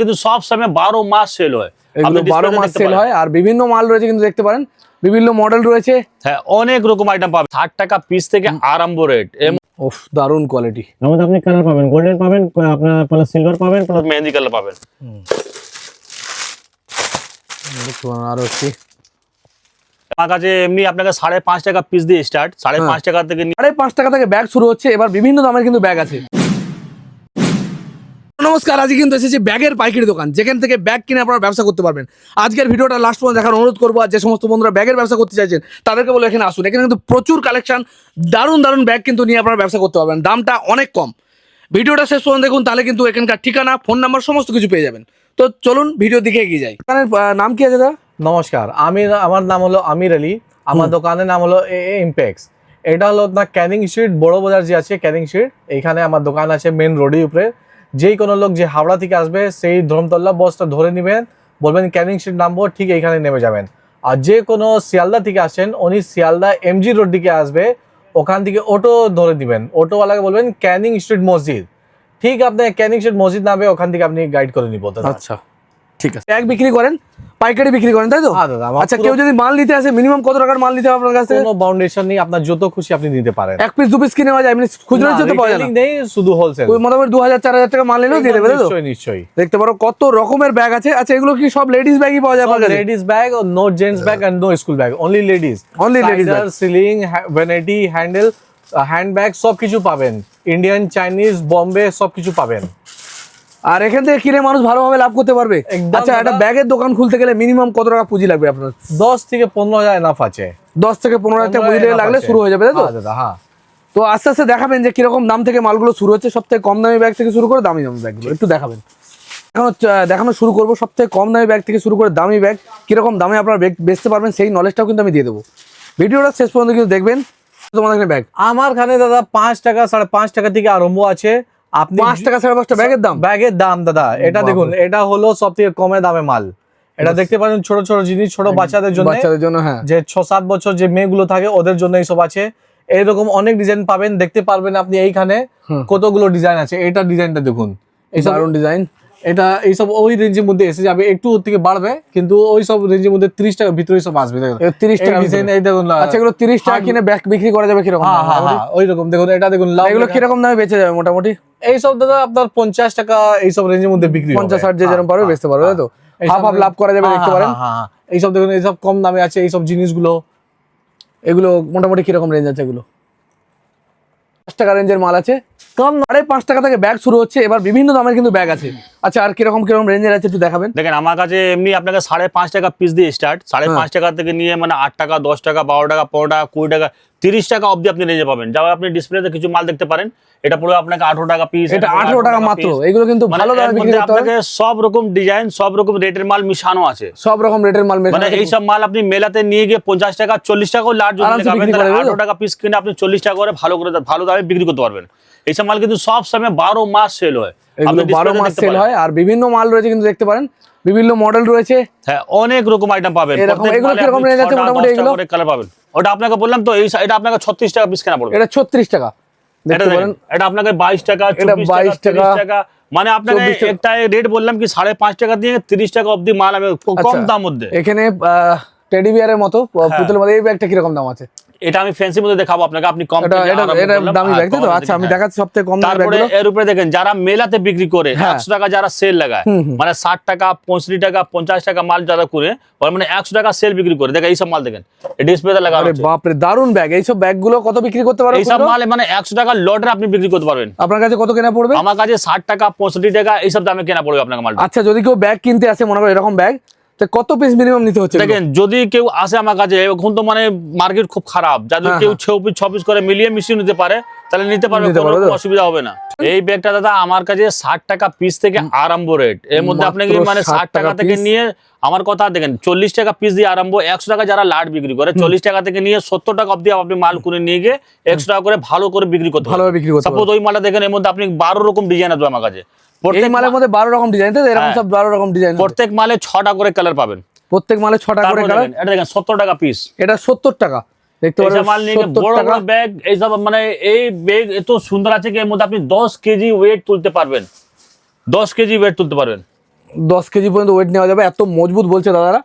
কিন্তু সব সময় 12 মাস সেল হয়, এগুলো 12 মাস সেল হয়। আর বিভিন্ন মাল রয়েছে কিন্তু দেখতে পারেন, বিভিন্ন মডেল রয়েছে। হ্যাঁ, অনেক রকম আইটেম পাবেন। 60 টাকা পিস থেকে আরম্ভ রেট। ওফ, দারুন কোয়ালিটি। আমাদের আপনি কালার পাবেন, গোল্ডেন পাবেন, আপনার প্লাস সিলভার পাবেন, প্লাস মেহেন্দি কালার পাবেন। আরো কি আমার কাছে এমনি আপনাকে 5.5 টাকা পিস দিয়ে স্টার্ট, 5.5 টাকা থেকে 5.5 টাকা থেকে ব্যাগ শুরু হচ্ছে। এবার বিভিন্ন দামের কিন্তু ব্যাগ আছে। নমস্কার, আজকে কিন্তু এসেছি ব্যাগের পাইকারি দোকান, যেখান থেকে ব্যাগ কিনে আপনারা ব্যবসা করতে পারবেন। আজকের ভিডিওটা লাস্ট পর্যন্ত দেখার অনুরোধ করবো। আর যে সমস্ত বন্ধুরা ব্যাগের ব্যবসা করতে চাইছেন তাদেরকে বলে এখানে আসুন। এখানে কিন্তু প্রচুর কালেকশন, দারুণ দারুণ ব্যাগ কিন্তু নিয়ে আপনারা ব্যবসা করতে পারবেন। দামটা অনেক কম। ভিডিওটা শেষ পর্যন্ত দেখুন, তাহলে কিন্তু এখানকার ঠিকানা, ফোন নাম্বার সমস্ত কিছু পেয়ে যাবেন। তো চলুন ভিডিও দিকে এগিয়ে যাই। দোকানের নাম কি আছে দাদা? নমস্কার, আমার নাম হলো আমির আলী। আমার দোকানের নাম হলো ইমপেক্স। এটা হলো আপনার ক্যানিং স্ট্রিট, বড় বাজার যে আছে ক্যানিং স্ট্রিট, এইখানে আমার দোকান আছে মেন রোডের উপরে। যেই কোনো লোক যে হাওড়া থেকে আসবে সেই ধর্মতলা বসটা ধরে নেবেন, বলবেন ক্যানিং স্ট্রিট নামবো, ঠিক এইখানে নেমে যাবেন। আর যে কোনো শিয়ালদা থেকে আসেন, উনি শিয়ালদা এমজি রোড দিকে আসবে, ওখান থেকে অটো ধরে নেবেন। অটোওয়ালাকে বলবেন ক্যানিং স্ট্রিট মসজিদ, ঠিক আপনি ক্যানিং স্ট্রিট মসজিদ নামবে, ওখান থেকে আপনি গাইড করে নিব। আচ্ছা, ঠিক আছে। ব্যাগ বিক্রি করেন, পাইকারি বিক্রি করেন, তাই তো? আচ্ছা, কেউ যদি মাল নিতে আসে মিনিমাম কত টাকার মাল নিতে হবে আপনার কাছ থেকে? কোনো বাউন্ডেশন নেই, আপনার যত খুশি আপনি নিতে পারেন। এক পিস দু পিস কিনে নেওয়া যায়, এমনি খুচরো হিসেবে পাওয়া যায় না? নেই, শুধু হোলসেল। মোটামুটি 2000-4000 টাকা মাল নিলেও দিয়ে দেবে, তাই তো? নিশ্চয়ই নিশ্চয়ই। দেখতে পারো কত রকমের ব্যাগ আছে। আচ্ছা, এগুলো কি সব লেডিস ব্যাগই পাওয়া যায় আপনার কাছে? Ladies bag, no gents bag and no school bag, only ladies. Only ladies bag. Sling, vanity, handle, hand bag সবকিছু পাবেন। ইন্ডিয়ান, চাইনিজ, বোম্বে সবকিছু পাবেন। আর এখান থেকে কিনে মানুষ ভালোভাবে লাভ করতে পারবে। একদম আচ্ছা, একটা ব্যাগের দোকান খুলতে গেলে মিনিমাম কত টাকা পুঁজি লাগবে আপনার? 10 থেকে 15,000 এনাফ আছে। 10 থেকে 15,000 টাকা পুঁজি লাগলে শুরু হয়ে যাবে, তাই তো? হ্যাঁ দাদা, হ্যাঁ। তো আস্তে আস্তে দেখাবেন যে কিরকম দাম থেকে মালগুলো শুরু হচ্ছে। সব থেকে কম দামি ব্যাগ থেকে শুরু করে দামি দামি ব্যাগগুলো একটু দেখাবেন। এখন দেখানো শুরু করবো সব থেকে কম দামি ব্যাগ থেকে শুরু করে দামি ব্যাগ কিরকম দামে আপনারা বেচতে পারবেন, সেই নলেজটাও কিন্তু আমি দিয়ে দেবো। ভিডিওটা শেষ পর্যন্ত কিন্তু দেখবেন। তোমাদের এখানে ব্যাগ আমার খানে দাদা 5 টাকা 5.5 টাকা থেকে আরম্ভ আছে। আপনি 5 টাকা 5.5 টাকা ব্যাগের দাম দাদা। এটা দেখুন, এটা হলো সব থেকে কমে দামে মাল। এটা দেখতে পারেন, ছোট ছোট জিনিস, ছোট বাচ্চাদের জন্য, হ্যাঁ, যে 6-7 বছর যে মেয়েগুলো থাকে ওদের জন্য এইসব আছে। এইরকম অনেক ডিজাইন পাবেন, দেখতে পারবেন আপনি। এইখানে কতগুলো ডিজাইন আছে। এটা ডিজাইনটা দেখুন, এইসব দারুণ ডিজাইন। এটা এইসব ওই রেঞ্জের মধ্যে এসে যাবে, একটু ওর থেকে বাড়বে, কিন্তু ওই সব রেঞ্জের মধ্যে 30 টাকার ভিতরে সব আসবে। 30 টাকা ডিজাইন এই দেখুন। আচ্ছা, এগুলো 30 টাকা কিনে ব্যাগ বিক্রি করা যাবে কিরকম? হ্যাঁ, ওই রকম দেখুন। এটা দেখুন, এগুলো কিরকম দামে বেচে যাবে মোটামুটি? এইসব দাদা আপনার 50 টাকা এইসব রেঞ্জের মধ্যে বিক্রি হবে। 50-60 যে যেরকম পারবে বেচতে পারবে, তাই তো? হাফ হাফ লাভ করা যাবে, দেখতে পারেন। হ্যাঁ, এইসব দেখুন, এইসব কম দামে আছে এইসব জিনিসগুলো। এগুলো মোটামুটি কিরকম রেঞ্জ আছে? এগুলো 5 টাকা রেঞ্জের মাল আছে, কম 5.5 টাকা থেকে ব্যাগ শুরু হচ্ছে। এবার বিভিন্ন দামের কিন্তু ব্যাগ আছে। আচ্ছা, আর কিরকম কিরকম রেঞ্জের আছে একটু দেখাবেন। দেখেন, আমার কাছে এমনি আপনাকে 5.5 টাকা পিস দিয়ে স্টার্ট, 5.5 টাকা থেকে নিয়ে মানে 8 টাকা, 10 টাকা, 12 টাকা, 15 টাকা, 20 টাকা, 30 টাকা অবধি আপনি রেঞ্জে পাবেন। যারা আপনি ডিসপ্লেতে কিছু মাল দেখতে পারেন, এটা পুরো আপনাকে 18 টাকা পিস, এটা 18 টাকা মাত্র। এগুলো কিন্তু ভালো দামে বিক্রি করতে হবে। আপনাকে সব রকম ডিজাইন, সব রকম রেটের মাল মিশানো আছে। সব রকম রেটের মাল মানে এই সব মাল আপনি মেলাতে নিয়ে গিয়ে 50 টাকা, 40 টাকা লার্জ যদি লাগাবেন, তাহলে 18 টাকা পিস কিনে আপনি 40 টাকা করে ভালো দামে বিক্রি করতে পারবেন। এই সব মাল কিন্তু সব সময় 12 মাস সেল হয়। এগুলো 12 মাস সেল হয়। আর বিভিন্ন মাল রয়েছে কিন্তু দেখতে পারেন, বিভিন্ন মডেল রয়েছে। হ্যাঁ, অনেক রকম আইটেম পাবেন। এগুলো কিরকম রেঞ্জ আছে মোটামুটি? এগুলো কালার পাবেন। ওটা আপনাকে বললাম তো, এটা আপনাকে 36 টাকা পিস কেনা পড়বে। এটা 36 টাকা দেখতে পারেন। এটা আপনাকে 22 টাকা, 24 টাকা, 30 টাকা, মানে আপনাকে একটা রেট বললাম কি 5.5 টাকা দিয়ে 30 টাকা অবধি মাল আমি কম দাম মধ্যে। এখানে টেডি বিয়ারের মতো পুতুলের মধ্যে এই ব্যাগটা কিরকম দাম আছে? এটা আমি ফ্যান্সির মধ্যে দেখাবো আপনাকে, আপনি কম এটা দামি ব্যাগ, তাই তো? আচ্ছা, আমি দেখাচ্ছি সবথেকে কম দামি ব্যাগগুলো। এর উপরে দেখেন, যারা মেলাতে বিক্রি করে 100 টাকা, যারা সেল লাগায়, মানে 60 টাকা, 65 টাকা, 50 টাকা মাল যারা করে, মানে 100 টাকা সেল বিক্রি করে, দেখেন এইসব মাল দেখেন ডিসপ্লেতে লাগানো আছে। বাপ রে, দারুন ব্যাগ। এইসব ব্যাগগুলো কত বিক্রি করতে পারবেন? এইসব মাল মানে 100 টাকা লটে আপনি বিক্রি করতে পারবেন। আপনার কাছে কত কেনা পড়বে? আমার কাছে 60 টাকা, 65 টাকা এইসব দামে কেনা পড়বে আপনাকে মাল। আচ্ছা, যদি কেউ ব্যাগ কিনতে আসে, মনে করেন এরকম ব্যাগ, তো কত পিস মিনিমাম নিতে হচ্ছে? দেখেন, যদি কেউ আসে আমার কাছে, এখন তো মানে মার্কেট খুব খারাপ, যদি কেউ 6 পিস করে মিলিয়ে মিশিয়ে নিতে পারে, তাহলে নিতে পারবে, কোনো অসুবিধা হবে না। এই ব্যাগটা দাদা আমার কাছে 60 টাকা পিস থেকে আরম্ভ রেট। এর মধ্যে আপনাকে মানে 60 টাকা থেকে নিয়ে, আমার কথা দেখেন, 40 টাকা পিস দিয়ে আরম্ভ। 100 টাকা যারা লাট বিক্রি করে, 40 টাকা থেকে নিয়ে 70 টাকা অবধি আপনি মাল করে নিয়ে গিয়ে 100 টাকা করে ভালো করে বিক্রি করতে পারবেন। সাপোজ ওই মালটা দেখেন, এর মধ্যে আপনি 12 রকম ডিজাইন আছে আমার কাছে। প্রত্যেক মালের মধ্যে 12 রকম ডিজাইন, তো এরকম সব 12 রকম ডিজাইন। প্রত্যেক মালে 6টা করে কালার পাবেন। প্রত্যেক মালে 6টা করে কালার। এটা দেখেন 70 টাকা পিস। এটা 70 টাকা দেখতে পারেন। মাল নিয়ে বড় বড় ব্যাগ, এইসব মানে এই ব্যাগ এত সুন্দর আছে কি এর মধ্যে আপনি 10 কেজি ওয়েট তুলতে পারবেন। 10 কেজি ওয়েট তুলতে পারবেন। 10 কেজি পর্যন্ত ওয়েট নেওয়া যাবে, এত মজবুত বলছে দাদারা।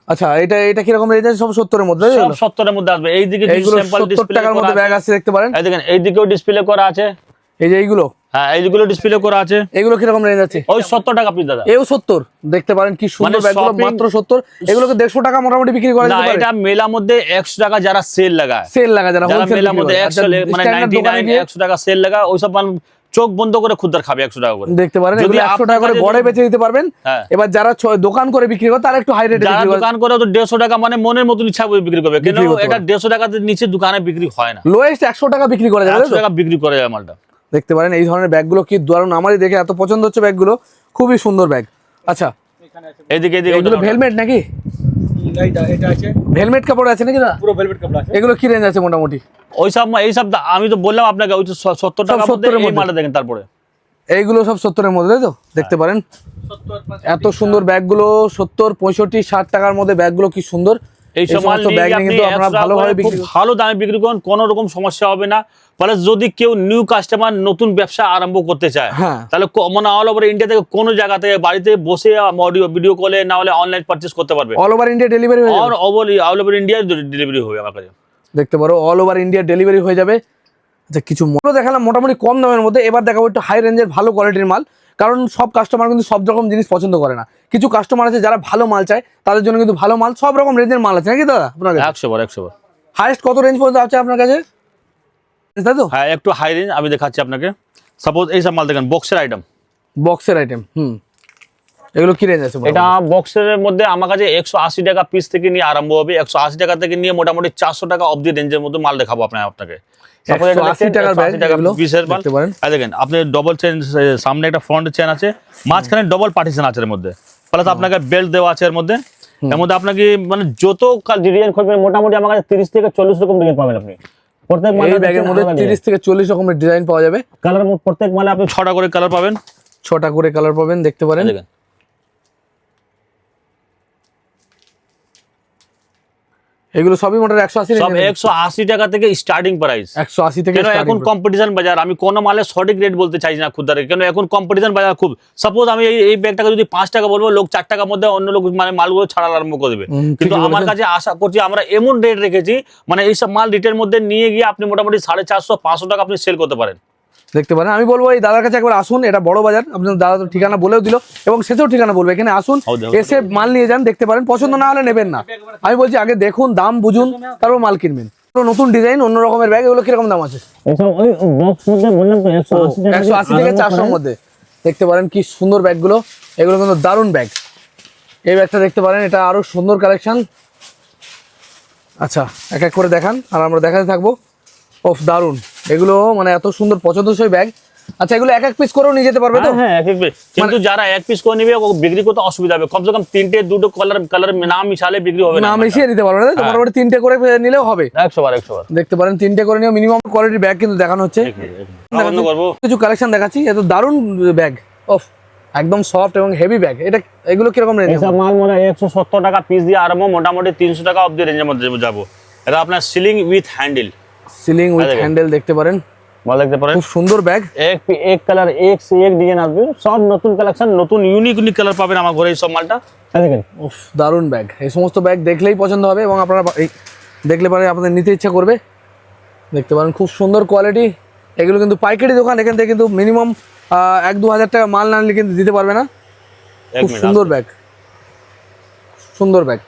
আচ্ছা, এটা কিরকম রেঞ্জ আছে? সব 70-এর মধ্যে, সব 70-এর মধ্যে আসবে। এইদিকে এইগুলো 70 টাকার মধ্যে ব্যাগ আছে, দেখতে পারেন। এই দেখেন এইদিকেও ডিসপ্লে করা আছে, এই যে এইগুলো, হ্যাঁ এইগুলো ডিসপ্লে করা আছে। এগুলো কিরকম রেঞ্জ আছে? ওই 70 টাকা পিস দাদা। এও 70, দেখতে পারেন কি সুন্দর মানে ব্যাগগুলো, shopping- মাত্র 70। এগুলোকে 150 টাকা মোটামুটি বিক্রি করা না, যেতে পারে। এটা মেলা মধ্যে 100 টাকা যারা সেল লাগায়, সেল লাগা যারা যারা হোলসেল মেলার মধ্যে 100 মানে 99 100 টাকা সেল লাগায়, ওইসব চোখ বন্ধ করে খুদদার খাবে 100 টাকা করে। দেখতে পারেন, যদি এগুলো 100 টাকা করে আপনার গড়ে কাছে বেচে দিতে পারবেন। হ্যাঁ। এবার যারা দোকান করে বিক্রি করে তারা একটু হাই রেটে যারা বিক্রি করে। দোকান করে তো 150 টাকা মানে মনের মতন ইচ্ছা করে বিক্রি করবে, কেন বিক্রি করতে এটা পারে। 150 টাকাতে নিচে দোকানে বিক্রি হয় না, লোয়েস্ট 100 টাকা বিক্রি করে যাবে। 100 টাকা বিক্রি করে যায় মালটা। দেখতে পারেন এই ধরনের ব্যাগগুলো কি দারুণ, আমারই দেখে এত পছন্দ হচ্ছে ব্যাগগুলো, খুবই সুন্দর ব্যাগ। আচ্ছা, এইদিকে এগুলো ভেলমেট নাকি? এটা আছে ভেলমেট কাপড় আছে নাকি দাদা? পুরো ভেলভেট কাপড় আছে। এগুলো কি রেঞ্জ আছে মোটামুটি? এইসব আমি তো বললাম আপনাকে, ওই তো 70 টাকা 70-এর মধ্যে এই মধ্যে। মালটা দেখেন। তারপরে এইগুলো সব 70-এর মধ্যে, তাই তো? দেখতে পারেন এত সুন্দর ব্যাগগুলো 70, 65, 60 টাকার মধ্যে ব্যাগগুলো কি সুন্দর। এই সব মাল সমস্ত নিয়ে ব্যাগ আপনি কিন্তু আপনারা 100 টাকা ভালোভাবে করে বিক্রি খুব ভালো দামে বিক্রি করুন, কোনো রকম সমস্যা হবে না। প্লাস যদি কেউ নিউ কাস্টমার নতুন ব্যবসা আরম্ভ করতে চায়, হ্যাঁ। তাহলে মানে অল ওভার ইন্ডিয়া থেকে কোনো জায়গা থেকে বাড়িতে বসে অডিও ভিডিও কলে না হলে অনলাইন পারচেজ করতে পারবে। অল ওভার ইন্ডিয়া ডেলিভারি হয়ে যাবে। অল ওভার ইন্ডিয়া ডেলিভারি হবে আমার কাছে। দেখতে পারো অল ওভার ইন্ডিয়া ডেলিভারি হয়ে যাবে। আচ্ছা, কিছু দেখালাম মোটামুটি কম দামের মধ্যে, এবার দেখাবো একটু হাই রেঞ্জের ভালো কোয়ালিটির মাল। কারণ সব কাস্টমার কিন্তু সব রকম জিনিস পছন্দ করে না, কিছু কাস্টমার আছে যারা ভালো মাল চায়, তাদের জন্য কিন্তু ভালো মাল, সব রকম রেঞ্জের মাল আছে নাকি দাদা আপনার কাছে? 100 বার। হাইয়েস্ট কত রেঞ্জ পর্যন্ত আছে আপনার কাছে, তাই তো? হ্যাঁ, একটু হাই রেঞ্জ আমি দেখাচ্ছি আপনাকে। সাপোজ এই সব মাল দেখেন, বক্সের আইটেম, বক্সের আইটেম, এগুলো কি রেঞ্জ আছে? এটা বক্সের মধ্যে আমার কাছে 180 টাকা পিস থেকে নিয়ে আরম্ভ হবে। 180 টাকা থেকে নিয়ে মোটামুটি 400 টাকা অবধি রেঞ্জের মধ্যে মাল দেখাবো আপনাকে। 180 টাকার ব্যাগ এগুলো পিসের মাল দেখতে পারেন। দেখেন আপনি ডবল চেন, সামনে একটা ফ্রন্ট চেন আছে, মাঝখানে ডবল পার্টিশন আছে এর মধ্যে, প্লাস আপনাকে বেল্ট দেওয়া আছে এর মধ্যে। এর মধ্যে আপনাকে মানে যত ডিজাইন করবেন মোটামুটি আমার কাছে 30 থেকে 40 রকম ডিজাইন পাবেন আপনি। প্রত্যেক এই মালে ব্যাগের মধ্যে 30 থেকে 40 রকমের ডিজাইন পাওয়া যাবে। কালার প্রত্যেক মালে আপনি 6টা করে কালার পাবেন। 6টা করে কালার পাবেন, দেখতে পারেন। দেখেন এগুলো সবই মোটামুটি 180 সব 180 টাকা থেকে স্টার্টিং প্রাইস। 180 থেকে কেন এখন starting। কম্পিটিশন বাজার, আমি কোন মালের সঠিক রেট বলতে চাইছি না খুদারে, কেন এখন কম্পিটিশন বাজার খুব। সাপোজ আমি এই ব্যাগটাকে যদি 5 টাকা বলবো, লোক 4 টাকার মধ্যে অন্য লোক মানে মালগুলো ছাড়া আরম্ভ করে দেবে। কিন্তু ঠিকই আমার বলেছেন। কাছে আশা করছি আমরা এমন রেট রেখেছি, মানে এইসব মাল রিটেল মধ্যে নিয়ে গিয়ে আপনি মোটামুটি 450 500 টাকা আপনি সেল করতে পারেন। দেখতে পারেন, আমি বলবো এই দাদার কাছে একবার আসুন, এটা বড় বাজার, আপনার দাদা তো ঠিকানা বলেও দিল এবং শেষেও ঠিকানা বলবে, এখানে আসুন, হೌದು। এসে মাল নিয়ে যান, দেখতে পারেন, পছন্দ না হলে নেবেন না। আমি বলছি আগে দেখুন, দাম বুঝুন, তারপর মাল কিনবেন। নতুন ডিজাইন, অন্য রকমের ব্যাগ, এগুলো কিরকম দাম আছে? এইসব ওই বক্স মধ্যে বললাম তো 180 টাকা 180 থেকে 400 মধ্যে। দেখতে পারেন কি সুন্দর ব্যাগগুলো, এগুলো কিন্তু দারুণ ব্যাগ। এই ব্যাগটা দেখতে পারেন, এটা আরো সুন্দর কালেকশন। আচ্ছা, এক এক করে দেখান আর আমরা দেখাতে থাকবো। ওফ, দারুণ, এগুলো মানে এত সুন্দর পছন্দসই ব্যাগ। আচ্ছা, এগুলো এক এক পিস করেও নিয়ে যেতে পারবে তো? হ্যাঁ, এক পিস। কিন্তু যারা এক পিস করে নিবে ও বিক্রি করতে অসুবিধা হবে, কমসে কম 3টে 2টো কালার না মিশালে বিক্রি হবে না। না মিশিয়ে নিতে পারবে, তাই তো? মোটামুটি 3টে করে নিলেও হবে। 100 বার। দেখতে পারেন 3টে করে নিও, মিনিমাম কোয়ালিটির ব্যাগ কিন্তু দেখানো হচ্ছে। বন্ধ করবো। কিছু কালেকশন দেখাচ্ছি, এত দারুণ ব্যাগ, ওফ, একদম সফট এবং হেভি ব্যাগ। এগুলো কিরকম রেঞ্জ? এইসব মাল মোটা 170 টাকা পিস দিয়ে আরম্ভ, মোটামুটি 300 টাকা অবধি রেঞ্জের মধ্যে যাবো। এটা আপনার ceiling with handle, ceiling with handle, দেখতে পারেন, মাল দেখতে পারেন। খুব সুন্দর ব্যাগ। এক কালার এক সে এক ডিজাইন আসবে, সব নতুন কালেকশন, নতুন ইউনিক কালার পাবেন আমার ঘরে এই সব মালটা। দেখেন উফ, দারুণ ব্যাগ। এই সমস্ত ব্যাগ দেখলেই পছন্দ হবে এবং আপনারা দেখলে পরে আপনাদের নিতে ইচ্ছা করবে। দেখতে পারেন খুব সুন্দর কোয়ালিটি। এগুলো কিন্তু পাইকারি দোকান, এখান থেকে কিন্তু মিনিমাম 1-2 হাজার টাকা মাল না নিলে কিন্তু দিতে পারবে না। খুব সুন্দর ব্যাগ, সুন্দর ব্যাগ।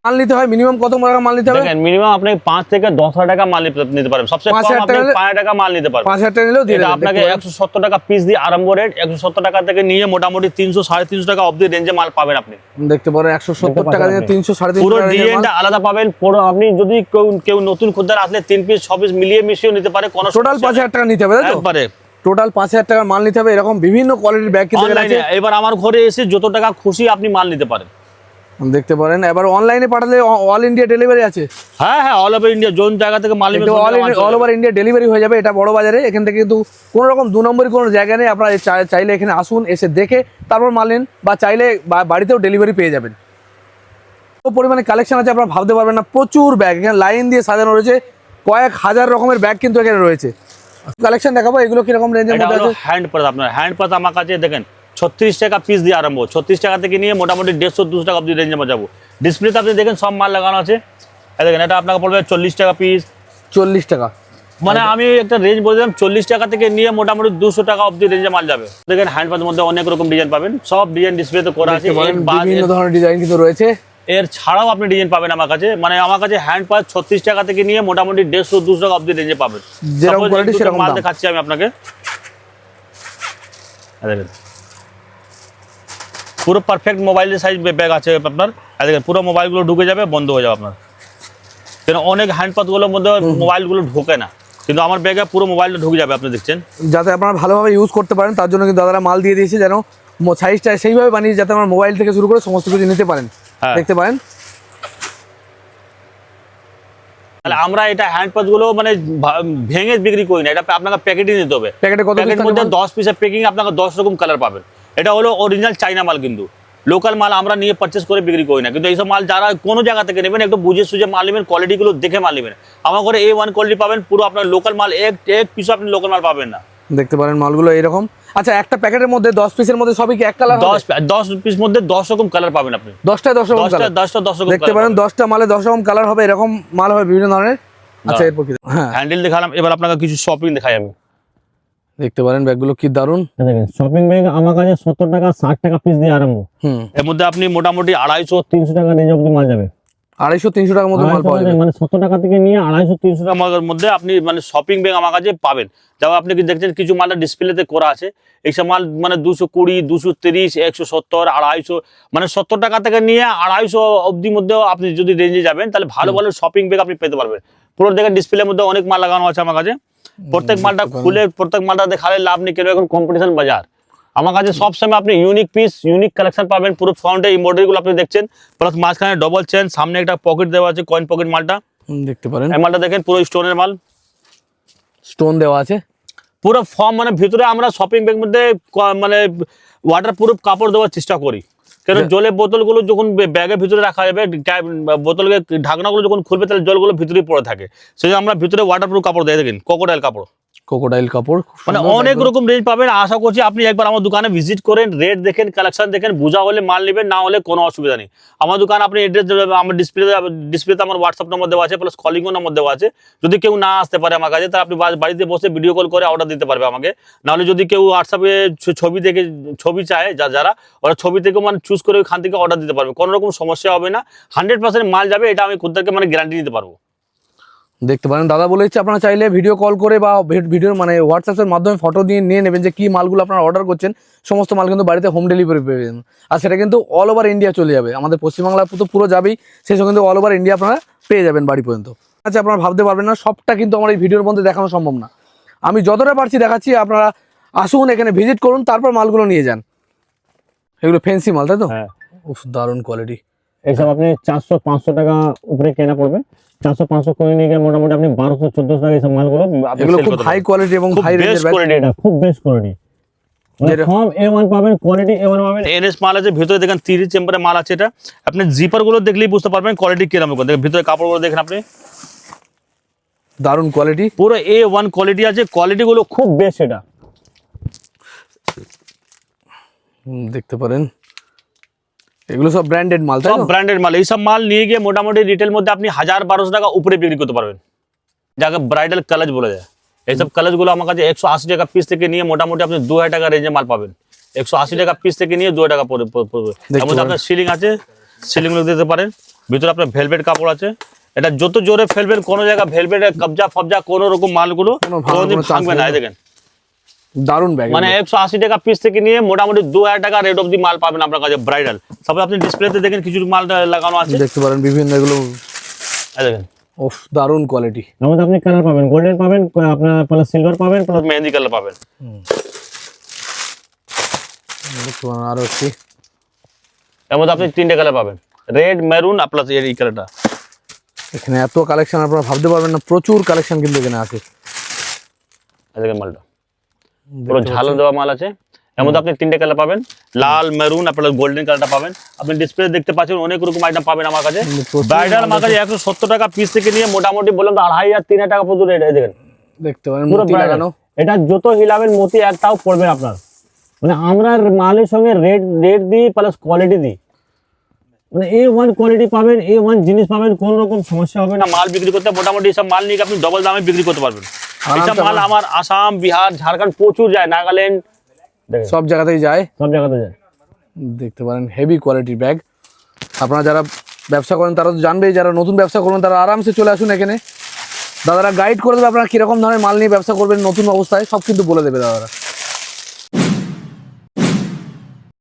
মাল নিতে হয় মিনিমাম কত টাকা মাল নিতে হবে? দেখেন মিনিমাম আপনি 5 থেকে 10,000 টাকা মাল নিতে পারেন। সবচেয়ে কম 5,000 আপনি 5 টাকা মাল নিতে পারবেন। 5,000 টাকা নিলেও দিয়ে এটা দেবে। আপনাকে 170 টাকা পিস দিয়ে আরম্ভ রেট, 170 টাকা থেকে নিয়ে মোটামুটি 300-350 টাকা অবধি রেঞ্জে মাল পাবেন আপনি। দেখতে পারেন 170 টাকা দিয়ে 300-350 পুরো টাকা রেঞ্জের মাল। ডিজাইনটা আলাদা পাবেন। পুরো আপনি যদি কেউ নতুন খদ্দের আসলে 3 পিস 6 পিস মিলিয়ে মিশিয়ে নিতে পারে, কোনো টোটাল 5,000 টাকা নিতে হবে, তাই তো? একবারে টোটাল 5,000 টাকার মাল নিতে হবে। এরকম বিভিন্ন কোয়ালিটির ব্যাগ কিন্তু এখানে অনলাইনে আছে। এবার আমার ঘরে এসে যত টাকা খুশি আপনি মাল নিতে পারেন। দেখতে পারেন, এবার অনলাইনে পাঠালে অল ইন্ডিয়া ডেলিভারি আছে। হ্যাঁ, অল ওভার ইন্ডিয়া জোন জায়গা থেকে মাল নেবেন, অল ওভার ইন্ডিয়া ডেলিভারি হয়ে যাবে। এটা বড় বাজারে, এখান থেকে কিন্তু কোনো রকম 2 নম্বরই কোনো জায়গা নেই। আপনারা চাইলে এখানে আসুন, এসে দেখে তারপর মাল নিন, বা চাইলে বাড়িতেও ডেলিভারি পেয়ে যাবেন। তো পরিমাণে কালেকশন আছে, আপনারা ভাবতে পারবেন না। প্রচুর ব্যাগ এখানে লাইন দিয়ে সাজানো রয়েছে, কয়েক হাজার রকমের ব্যাগ কিন্তু এখানে রয়েছে। কালেকশন দেখাবো, এগুলো কিরকম রেঞ্জের এটা মধ্যে হলো আছে? Hand purse. আপনার হ্যান্ড পার্স আমার কাছে দেখেন 36 টাকা পিস দিয়ে আরম্ভ, 36 টাকা থেকে নিয়ে মোটামুটি 150-200 টাকা অব্দি রেঞ্জে যাবো। ডিসপ্লেতে আপনি দেখেন সব মাল লাগানো আছে। এই দেখেন এটা আপনাকে পড়বে 40 টাকা পিস। 40 টাকা, মানে আমি একটা রেঞ্জ বলে দিলাম, 40 টাকা থেকে নিয়ে মোটামুটি 200 টাকা অব্দি রেঞ্জে মাল যাবে। দেখেন হ্যান্ড পাওয়ার মধ্যে অনেক রকম ডিজাইন পাবেন, সব ডিজাইন ডিসপ্লেতে করা আছে। বিভিন্ন ধরনের ডিজাইন কিন্তু রয়েছে। এর ছাড়াও আপনি ডিজাইন পাবেন আমার কাছে, মানে আমার কাছে হ্যান্ড পাওয়ার 36 টাকা থেকে নিয়ে মোটামুটি 150-200 টাকা অব্দি রেঞ্জে পাবেন। যেরকম Suppose কোয়ালিটি এই দুটো সেরকম মাল দাম। দেখাচ্ছি আমি আপনাকে। এই দেখেন পুরো পারফেক্ট মোবাইলের সাইজ ব্যাগ আছে আপনার। এই দেখেন পুরো মোবাইলগুলো ঢুকে যাবে, বন্ধ হয়ে যাবে আপনার। কেন অনেক হ্যান্ডপাতগুলোর মধ্যে মোবাইলগুলো ঢোকে না, কিন্তু আমার ব্যাগে পুরো মোবাইলটা ঢুকে যাবে, আপনি দেখছেন। যাতে আপনারা ভালোভাবে ইউজ করতে পারেন তার জন্য কিন্তু দাদারা মাল দিয়ে দিয়েছে, যেন সাইজটা সেইভাবে বানিয়ে যাতে আমার মোবাইল থেকে শুরু করে সমস্ত কিছু নিতে পারেন। হ্যাঁ। দেখতে পারেন তাহলে আমরা এটা হ্যান্ডপাত গুলো মানে ভেঙে বিক্রি করি না, এটা আপনাকে প্যাকেটে নিতে হবে। প্যাকেটে কত প্যাকেটের মধ্যে 10 পিসের প্যাকিং আপনাকে 10 রকম কালার পাবেন। এটা হলো অরিজিনাল চাইনা মাল, কিন্তু লোকাল মাল আমরা নিয়ে পারচেস করে বিক্রি করি না। কিন্তু এইসব মাল যারা কোনো জায়গা থেকে নেবেন একটু বুঝে সুঝে মাল নেবেন, কোয়ালিটিগুলো দেখে মাল নেবেন। আমার ঘরে A1 কোয়ালিটি পাবেন, পুরো আপনার লোকাল মাল, এক পিসও আপনি লোকাল মাল পাবেন না। দেখতে পারেন মালগুলো এরকম। আচ্ছা, একটা প্যাকেটের মধ্যে 10 পিসের মধ্যে সবই কি এক কালার? 10 পিস মধ্যে 10 রকম কালার পাবেন আপনি। 10টায় 10 রকম কালার। 10 রকম দেখতে পারেন 10টা মালে 10 রকম কালার হবে, এরকম মাল হবে বিভিন্ন ধরনের। আচ্ছা, এরপর কি? হ্যাঁ, হ্যান্ডেল দেখালাম, এবার আপনাকে কিছু শপিং দেখাই আমি। দেখতে পারেন ব্যাগগুলো কি দারুন। দেখেন শপিং ব্যাগ আমার কাছে 70 টাকা 60 টাকা পিস দিয়ে আরম্ভ। এর মধ্যে আপনি মোটামুটি 250-300 টাকা রেঞ্জ অব্দি মাল যাবে। 250-300 টাকার মধ্যে মাল পাওয়া যাবে। মানে 70 টাকা থেকে নিয়ে 250-300 টাকা টাকার মধ্যে আপনি মানে শপিং ব্যাগ আমার কাছে পাবেন। যেমন আপনি কি দেখছেন কিছু মালটা ডিসপ্লেতে করা আছে, এইসব মাল মানে 220, 230, 170, 250, মানে 70 টাকা থেকে নিয়ে 250 অব্দি মধ্যেও আপনি যদি রেঞ্জে যাবেন তাহলে ভালো ভালো শপিং ব্যাগ আপনি পেতে পারবেন। পুরো দেখেন ডিসপ্লের মধ্যে অনেক মাল লাগানো আছে আমার কাছে। প্রত্যেক মালটা খুলে প্রত্যেক মালটা দেখালে লাভ নেই, কেন এখন কম্পিটিশন বাজার। আমার কাছে সবসময় আপনি ইউনিক পিস, ইউনিক কালেকশন পাবেন। পুরো ফ্রন্টে এমব্রয়ডারি গুলো আপনি দেখছেন, প্লাস মাঝখানে ডবল চেন, সামনে একটা পকেট দেওয়া আছে, কয়েন পকেট মালটা। দেখতে পারেন এই মালটা দেখেন পুরো স্টোনের মাল, স্টোন দেওয়া আছে পুরো ফর্ম, মানে ভিতরে আমরা শপিং ব্যাগ মধ্যে মানে ওয়াটার প্রুফ কাপড় দেওয়ার চেষ্টা করি। কারণ জলের বোতলগুলো যখন ব্যাগের ভিতরে রাখা যাবে, বোতলের ঢাকনাগুলো যখন খুলবে তাহলে জলগুলো ভিতরেই পড়ে থাকে, সেই জন্য আমরা ভিতরে ওয়াটার প্রুফ কাপড় দিয়ে দেখেন, ক্রোকোডাইল কাপড়। ক্রোকোডাইল কাপড়, মানে অনেক রকম রেঞ্জ পাবেন। আশা করছি আপনি একবার আমার দোকানে ভিজিট করেন, রেট দেখেন, কালেকশন দেখেন, বোঝা হলে মাল নেবেন, না হলে কোনো অসুবিধা নেই। আমার দোকান আপনি এড্রেস, আমার ডিসপ্লেতে আমার হোয়াটসঅ্যাপ নম্বর দেওয়া আছে, প্লাস কলিং নম্বর দেওয়া আছে। যদি কেউ না আসতে পারে আমার কাছে, তাহলে আপনি বাড়িতে বসে ভিডিও কল করে অর্ডার দিতে পারবে আমাকে। নাহলে যদি কেউ হোয়াটসঅ্যাপে ছবি দেখে ছবি চায়, যারা ওরা ছবি থেকে মানে চুজ করে ওখান থেকে অর্ডার দিতে পারবে, কোনো রকম সমস্যা হবে না। 100% মাল যাবে, এটা আমি খদ্দেরকে মানে গ্যারান্টি দিতে পারবো। দেখতে পারেন দাদা বলে দিচ্ছে, আপনারা চাইলে ভিডিও কল করে বা ভিডিওর মানে হোয়াটসঅ্যাপের মাধ্যমে ফটো দিয়ে নিয়ে নেবেন যে কি মালগুলো আপনারা অর্ডার করছেন। সমস্ত মাল কিন্তু বাড়িতে হোম ডেলিভারি পেয়ে যাবেন, আর সেটা কিন্তু অল ওভার ইন্ডিয়া চলে যাবে। আমাদের পশ্চিমবাংলা তো পুরো যাবেই, সেই সঙ্গে কিন্তু অল ওভার ইন্ডিয়া আপনারা পেয়ে যাবেন বাড়ি পর্যন্ত। আচ্ছা, আপনারা ভাবতে পারবেন না সবটা কিন্তু আমার এই ভিডিওর মধ্যে দেখানো সম্ভব না। আমি যতটা পারছি দেখাচ্ছি, আপনারা আসুন এখানে ভিজিট করুন, তারপর মালগুলো নিয়ে যান। এগুলো ফ্যান্সি মাল, তাই তো? হ্যাঁ, উফ, দারুণ কোয়ালিটি। এইসব আপনি 400-500 টাকা উপরে কেনা পড়বে। 400-500 করে নিয়ে গিয়ে মোটামুটি আপনি 1200-1400 টাকা এইসব মালগুলো এগুলো খুব হাই কোয়ালিটি এবং হাই রেঞ্জের ব্যাগ। এটা খুব বেস্ট কোয়ালিটি। ফর্ম A1 পাবেন, কোয়ালিটি A1 পাবেন। এনএস মাল আছে, ভিতরে দেখেন 3 চেম্বারের মাল আছে। এটা আপনি জিপার গুলো দেখলেই বুঝতে পারবেন কোয়ালিটি কিরকম। দেখেন ভিতরে কাপড়গুলো দেখেন আপনি, দারুণ কোয়ালিটি, পুরো A1 কোয়ালিটি আছে। কোয়ালিটি গুলো খুব বেস্ট এটা। দেখতে পারেন এগুলো সব ব্র্যান্ডেড মাল, তাই সব তো? ব্র্যান্ডেড মাল। এইসব মাল নিয়ে গিয়ে মোটামুটি রিটেল মধ্যে আপনি 1000-1200 টাকা উপরে বিক্রি করতে পারবেন, যাকে ব্রাইডাল কালাজ বলা যায়। এইসব কালাজ গুলো আমার কাছে 180 টাকা পিস থেকে নিয়ে মোটামুটি আপনি 2000 টাকা রেঞ্জে মাল পাবেন। 180 টাকা পিস থেকে নিয়ে 2000 টাকা পড়বে। এর মধ্যে আপনার সিলিং আছে, সিলিং গুলো দিতে পারেন। ভিতরে আপনার ভেলভেট কাপড় আছে। এটা যত জোরে ফেলবেন, কোনো জায়গা ভেলভেটের কবজা ফবজা কোনো রকম মালগুলো কোনোদিন ভাঙবে না। দেখেন দারুণ ব্যাগ, মানে 180 টাকা পিস থেকে নিয়ে মোটামুটি 2000 টাকা রেট অব্দি মাল পাবেন আপনার কাছে ব্রাইডাল। তারপরে আপনি ডিসপ্লেতে দেখেন কিছু মাল লাগানো আছে, দেখতে পারেন বিভিন্ন এগুলো। এই দেখেন ওফ, দারুণ কোয়ালিটি। এর মধ্যে আপনি কালার পাবেন, গোল্ডেন পাবেন, আপনার প্লাস সিলভার পাবেন, প্লাস মেহেন্দি কালার পাবেন। দেখতে পারেন আরো একটি, এর মধ্যে আপনি 3টে কালার পাবেন, রেড, মেরুন আর প্লাস এই কালারটা। এখানে এত কালেকশন আপনারা ভাবতে পারবেন না, প্রচুর কালেকশন কিন্তু এখানে আছে। এই দেখেন মালটা পুরো ঝালো দেওয়া মাল আছে। এর মধ্যে আপনি 3টে কালার পাবেন, লাল, মেরুন আর প্লাস গোল্ডেন কালারটা পাবেন। আপনি ডিসপ্লে দেখতে পাচ্ছেন অনেক রকম আইটেম পাবেন আমার কাছে। ব্রাইডাল আমার কাছে 170 টাকা পিস থেকে নিয়ে মোটামুটি বললাম 2500-3000 টাকা পর্যন্ত রেট। দেখেন দেখতে পারেন পুরো মোতি লাগানো। এটা যত হিলাবেন মতি একটাও পড়বে আপনার। মানে আমরা মালের সঙ্গে রেট দিই প্লাস কোয়ালিটি দিই, মানে A1 কোয়ালিটি পাবেন, A1 জিনিস পাবেন, কোনো রকম সমস্যা হবে না। না মাল বিক্রি করতে মোটামুটি এসব মাল নিয়ে আপনি ডবল দামে বিক্রি করতে পারবেন। এসব মাল আমার আসাম, বিহার, ঝাড়খণ্ড প্রচুর যায়, নাগাল্যান্ড, সব জায়গাতেই যায়, সব জায়গাতে যায়। দেখতে পারেন হেভি কোয়ালিটির ব্যাগ। আপনারা যারা ব্যবসা করেন তারা তো জানবেই, যারা নতুন ব্যবসা করবেন তারা আরামসে চলে আসুন এখানে, দাদারা গাইড করে দেবে আপনারা কিরকম ধরনের মাল নিয়ে ব্যবসা করবেন নতুন অবস্থায়, সব কিন্তু বলে দেবে দাদারা।